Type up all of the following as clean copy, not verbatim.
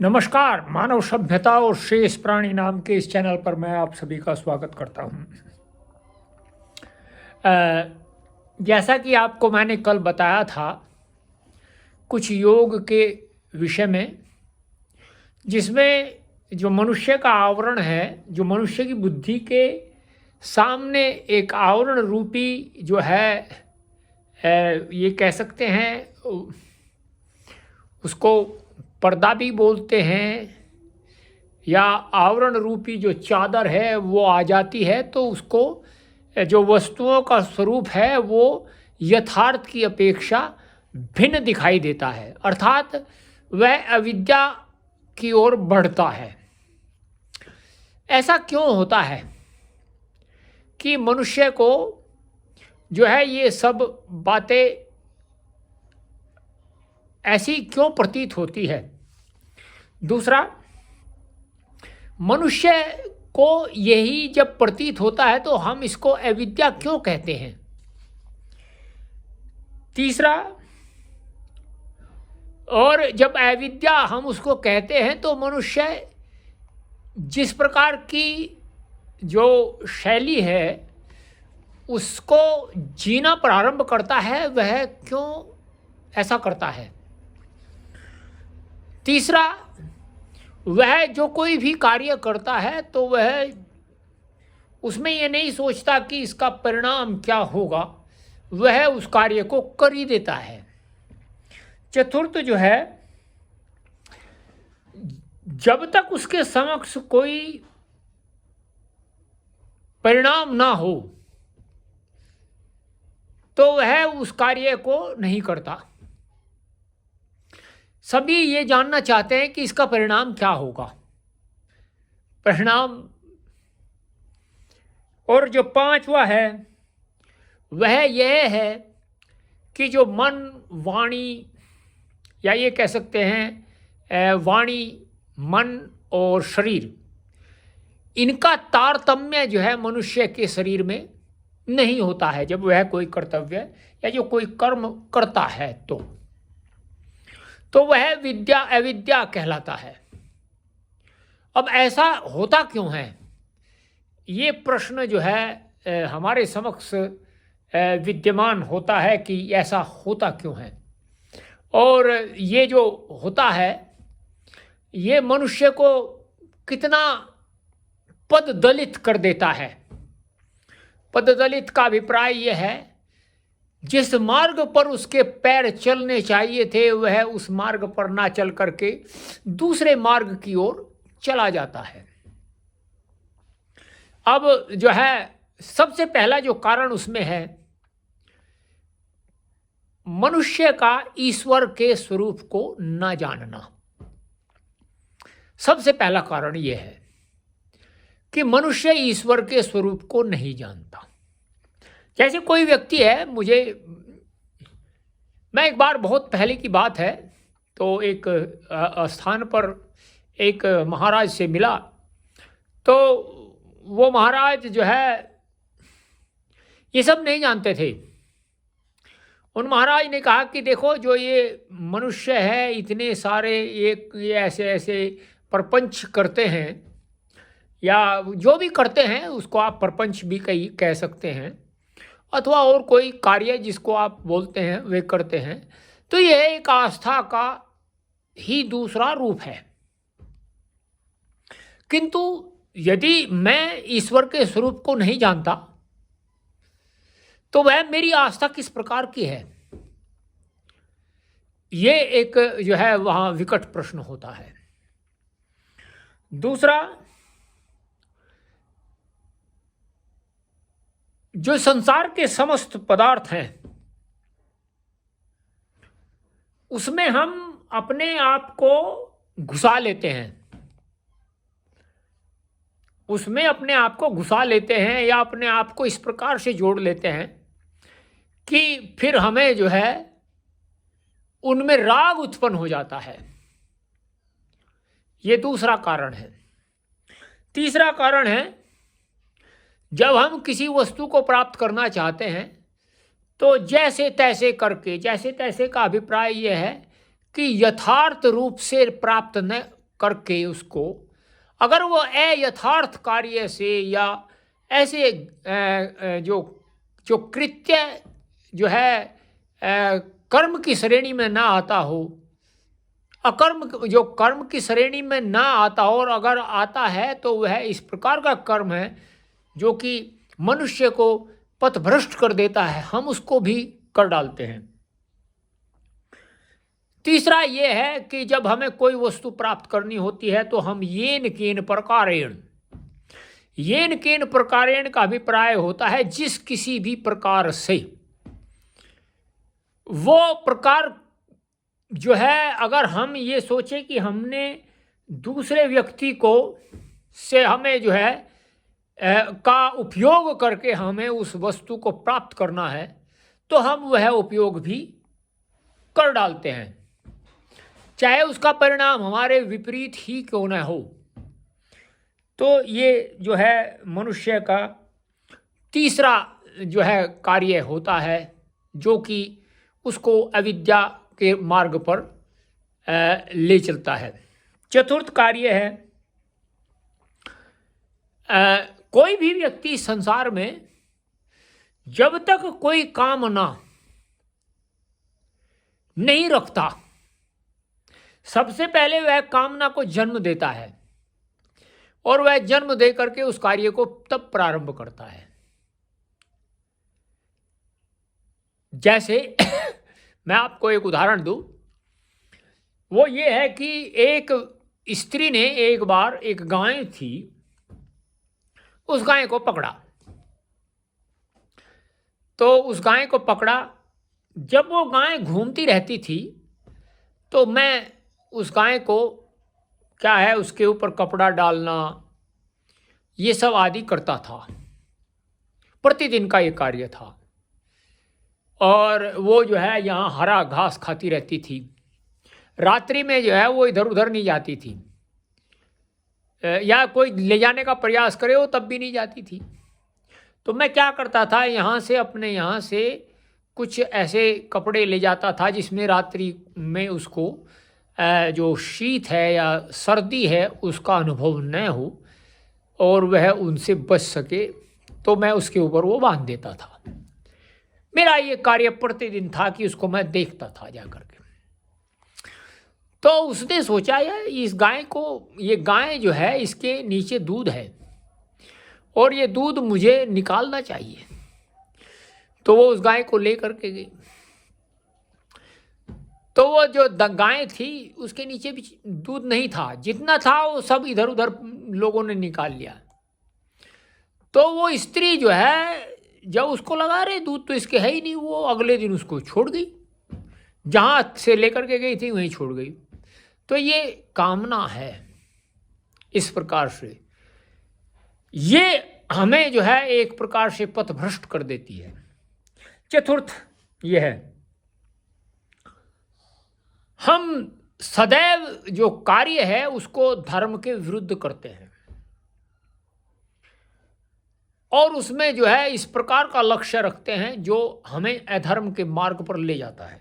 नमस्कार। मानव सभ्यता और शेष प्राणी नाम के इस चैनल पर मैं आप सभी का स्वागत करता हूं। जैसा कि आपको मैंने कल बताया था कुछ योग के विषय में, जिसमें जो मनुष्य का आवरण है, जो मनुष्य की बुद्धि के सामने एक आवरण रूपी जो है, ये कह सकते हैं, उसको पर्दा भी बोलते हैं, या आवरण रूपी जो चादर है वो आ जाती है, तो उसको जो वस्तुओं का स्वरूप है वो यथार्थ की अपेक्षा भिन्न दिखाई देता है, अर्थात वह अविद्या की ओर बढ़ता है। ऐसा क्यों होता है कि मनुष्य को जो है ये सब बातें ऐसी क्यों प्रतीत होती है? दूसरा, मनुष्य को यही जब प्रतीत होता है तो हम इसको अविद्या क्यों कहते हैं? तीसरा, और जब अविद्या हम उसको कहते हैं तो मनुष्य जिस प्रकार की जो शैली है उसको जीना प्रारंभ करता है, वह क्यों ऐसा करता है? तीसरा, वह जो कोई भी कार्य करता है तो वह उसमें ये नहीं सोचता कि इसका परिणाम क्या होगा, वह उस कार्य को कर ही देता है। चतुर्थ जो है, जब तक उसके समक्ष कोई परिणाम ना हो तो वह उस कार्य को नहीं करता। सभी ये जानना चाहते हैं कि इसका परिणाम क्या होगा, परिणाम। और जो पांचवा है वह यह है कि जो मन, वाणी, या ये कह सकते हैं वाणी, मन और शरीर, इनका तारतम्य जो है मनुष्य के शरीर में नहीं होता है जब वह कोई कर्तव्य या जो कोई कर्म करता है तो वह विद्या अविद्या कहलाता है। अब ऐसा होता क्यों है, ये प्रश्न जो है हमारे समक्ष विद्यमान होता है कि ऐसा होता क्यों है। और ये जो होता है ये मनुष्य को कितना पददलित कर देता है। पददलित का अभिप्राय यह है, जिस मार्ग पर उसके पैर चलने चाहिए थे वह उस मार्ग पर ना चल करके दूसरे मार्ग की ओर चला जाता है। अब जो है सबसे पहला जो कारण उसमें है, मनुष्य का ईश्वर के स्वरूप को न जानना। सबसे पहला कारण यह है कि मनुष्य ईश्वर के स्वरूप को नहीं जानता। जैसे कोई व्यक्ति है, मैं एक बार, बहुत पहले की बात है, तो एक स्थान पर एक महाराज से मिला, तो वो महाराज जो है ये सब नहीं जानते थे। उन महाराज ने कहा कि देखो, जो ये मनुष्य है इतने सारे ये ऐसे ऐसे प्रपंच करते हैं, या जो भी करते हैं उसको आप प्रपंच भी कह सकते हैं, अथवा और कोई कार्य जिसको आप बोलते हैं वे करते हैं, तो यह एक आस्था का ही दूसरा रूप है। किंतु यदि मैं ईश्वर के स्वरूप को नहीं जानता तो वह मेरी आस्था किस प्रकार की है, ये एक जो है वहाँ विकट प्रश्न होता है। दूसरा, जो संसार के समस्त पदार्थ हैं उसमें हम अपने आप को घुसा लेते हैं, उसमें अपने आप को घुसा लेते हैं, या अपने आप को इस प्रकार से जोड़ लेते हैं कि फिर हमें जो है उनमें राग उत्पन्न हो जाता है। ये दूसरा कारण है। तीसरा कारण है, जब हम किसी वस्तु को प्राप्त करना चाहते हैं तो जैसे तैसे करके, जैसे तैसे का अभिप्राय यह है कि यथार्थ रूप से प्राप्त न करके उसको, अगर वो अयथार्थ कार्य से या ऐसे जो जो कृत्य जो है कर्म की श्रेणी में ना आता हो, जो कर्म की श्रेणी में ना आता हो, और अगर आता है तो वह इस प्रकार का कर्म है जो कि मनुष्य को पथभ्रष्ट कर देता है, हम उसको भी कर डालते हैं। तीसरा ये है कि जब हमें कोई वस्तु प्राप्त करनी होती है तो हम येन केन प्रकारेण का अभिप्राय होता है जिस किसी भी प्रकार से। वो प्रकार जो है, अगर हम ये सोचें कि हमने दूसरे व्यक्ति को से हमें जो है का उपयोग करके हमें उस वस्तु को प्राप्त करना है, तो हम वह उपयोग भी कर डालते हैं, चाहे उसका परिणाम हमारे विपरीत ही क्यों न हो। तो ये जो है मनुष्य का तीसरा जो है कार्य होता है जो कि उसको अविद्या के मार्ग पर ले चलता है। चतुर्थ कार्य है, कोई भी व्यक्ति संसार में जब तक कोई कामना नहीं रखता, सबसे पहले वह कामना को जन्म देता है और वह जन्म दे करके उस कार्य को तब प्रारंभ करता है। जैसे मैं आपको एक उदाहरण दूं, वो ये है कि एक स्त्री ने एक बार एक गाय थी, उस गाय को पकड़ा। तो उस गाय को पकड़ा, जब वो गाय घूमती रहती थी तो मैं उस गाय को क्या है उसके ऊपर कपड़ा डालना, ये सब आदि करता था। प्रतिदिन का ये कार्य था। और वो जो है यहाँ हरा घास खाती रहती थी। रात्रि में जो है वो इधर उधर नहीं जाती थी, या कोई ले जाने का प्रयास करे वो तब भी नहीं जाती थी। तो मैं क्या करता था, अपने यहाँ से कुछ ऐसे कपड़े ले जाता था जिसमें रात्रि में उसको जो शीत है या सर्दी है उसका अनुभव न हो और वह उनसे बच सके, तो मैं उसके ऊपर वो बांध देता था। मेरा ये कार्य प्रतिदिन था कि उसको मैं देखता था जा करके। तो उसने सोचा यार इस गाय को, ये गाय जो है इसके नीचे दूध है और ये दूध मुझे निकालना चाहिए। तो वो उस गाय को ले करके गई। तो वो जो गाय थी उसके नीचे भी दूध नहीं था, जितना था वो सब इधर उधर लोगों ने निकाल लिया। तो वो स्त्री जो है जब उसको लगा रहे दूध तो इसके है ही नहीं, वो अगले दिन उसको छोड़ गई, जहाँ से लेकर के गई थी वहीं छोड़ गई। तो ये कामना है। इस प्रकार से ये हमें जो है एक प्रकार से पथभ्रष्ट कर देती है। चतुर्थ ये है, हम सदैव जो कार्य है उसको धर्म के विरुद्ध करते हैं और उसमें जो है इस प्रकार का लक्ष्य रखते हैं जो हमें अधर्म के मार्ग पर ले जाता है।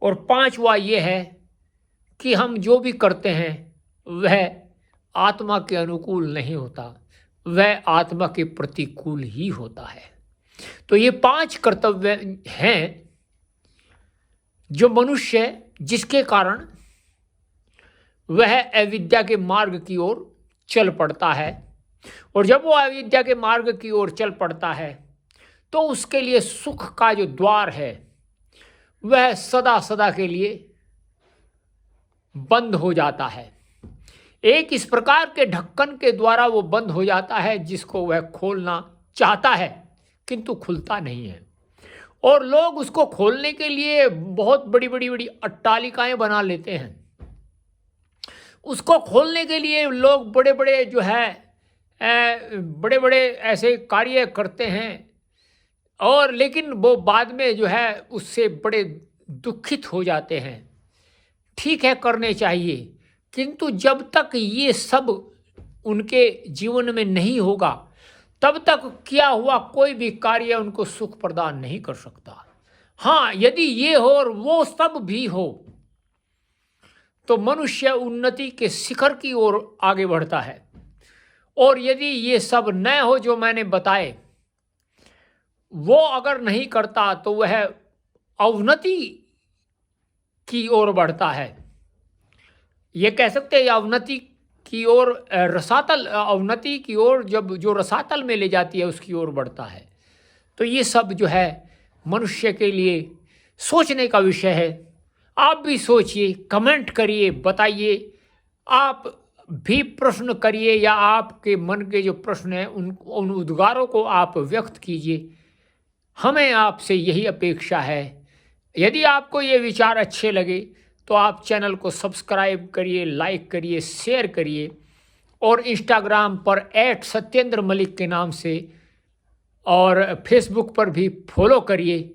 और पांचवा ये है कि हम जो भी करते हैं वह आत्मा के अनुकूल नहीं होता, वह आत्मा के प्रतिकूल ही होता है। तो ये 5 कर्तव्य हैं जो मनुष्य, जिसके कारण वह अविद्या के मार्ग की ओर चल पड़ता है। और जब वो अविद्या के मार्ग की ओर चल पड़ता है तो उसके लिए सुख का जो द्वार है वह सदा सदा के लिए बंद हो जाता है। एक इस प्रकार के ढक्कन के द्वारा वो बंद हो जाता है जिसको वह खोलना चाहता है किंतु खुलता नहीं है। और लोग उसको खोलने के लिए बहुत बड़ी बड़ी बड़ी अट्टालिकाएं बना लेते हैं। उसको खोलने के लिए लोग बड़े बड़े जो है बड़े बड़े ऐसे कार्य करते हैं, और लेकिन वो बाद में जो है उससे बड़े दुखित हो जाते हैं। ठीक है, करने चाहिए, किंतु जब तक ये सब उनके जीवन में नहीं होगा तब तक किया हुआ कोई भी कार्य उनको सुख प्रदान नहीं कर सकता। हाँ, यदि ये हो और वो सब भी हो तो मनुष्य उन्नति के शिखर की ओर आगे बढ़ता है। और यदि ये सब न हो जो मैंने बताए, वो अगर नहीं करता तो वह अवनति की ओर बढ़ता है। ये कह सकते हैं अवनति की ओर, रसातल, अवनति की ओर जब जो रसातल में ले जाती है उसकी ओर बढ़ता है। तो ये सब जो है मनुष्य के लिए सोचने का विषय है। आप भी सोचिए, कमेंट करिए, बताइए, आप भी प्रश्न करिए या आपके मन के जो प्रश्न हैं उन उद्गारों को आप व्यक्त कीजिए। हमें आपसे यही अपेक्षा है। यदि आपको ये विचार अच्छे लगे तो आप चैनल को सब्सक्राइब करिए, लाइक करिए, शेयर करिए और इंस्टाग्राम पर @सत्येंद्र मलिक के नाम से और फेसबुक पर भी फॉलो करिए।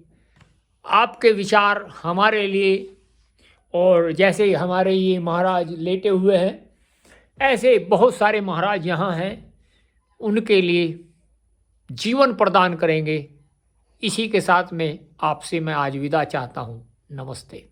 आपके विचार हमारे लिए, और जैसे हमारे ये महाराज लेटे हुए हैं, ऐसे बहुत सारे महाराज यहाँ हैं, उनके लिए जीवन प्रदान करेंगे। इसी के साथ में आपसे मैं आज विदा चाहता हूँ। नमस्ते।